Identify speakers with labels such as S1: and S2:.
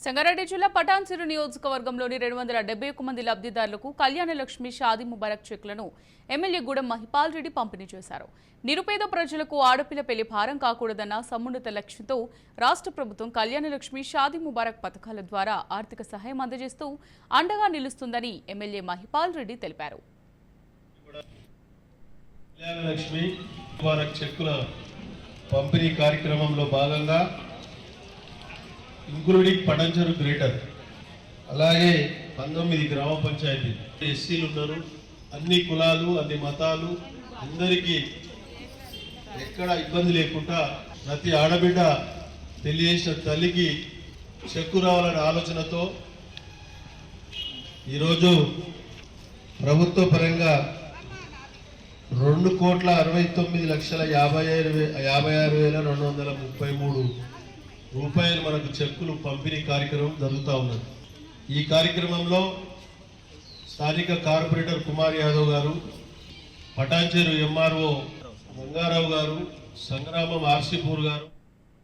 S1: సంగారెడ్డి జిల్లా పటాన్చెరు నియోజకవర్గంలోని 271 మంది లబ్ధిదారులకు కళ్యాణ లక్ష్మి షాదీ ముబారక్ చెక్లను ఎమ్మెల్యే గూడెం మహిపాల్ రెడ్డి పంపిణీ చేశారు. నిరుపేద ప్రజలకు ఆడపిల్ల పెళ్లి భారం కాకూడదన్న సమున్నత లక్ష్యంతో రాష్ట్ర ప్రభుత్వం కళ్యాణ లక్ష్మి షాదీ ముబారక్ పథకాల ద్వారా ఆర్థిక సహాయం అందజేస్తూ అండగా నిలుస్తుందని ఎమ్మెల్యే మహిపాల్ రెడ్డి తెలిపారు.
S2: కళ్యాణ లక్ష్మి ముబారక్ చెక్కుల పంపిణీ కార్యక్రమంలో భాగంగా ఇంక్లూడింగ్ పటాన్చెరు గ్రేటర్ అలాగే 19 గ్రామ పంచాయతీ ఎస్సీలు ఉన్నారు. అన్ని కులాలు అన్ని మతాలు అందరికీ ఎక్కడ ఇబ్బంది లేకుండా ప్రతి ఆడబిడ్డ తెలియజేసిన తల్లికి చెక్కు రావాలనే ఆలోచనతో ఈరోజు ప్రభుత్వ పరంగా 2,69,56,233 రూపాయలు మనకు చెక్కులు పంపిణీ కార్యక్రమం జరుగుతూ ఉన్నది. ఈ కార్యక్రమంలో స్థానిక కార్పొరేటర్ కుమార్ యాదవ్ గారు, పటాన్చెరు ఎంఆర్ఓ గంగారావు గారు, సంగ్రామం ఆర్సీపూర్ గారు,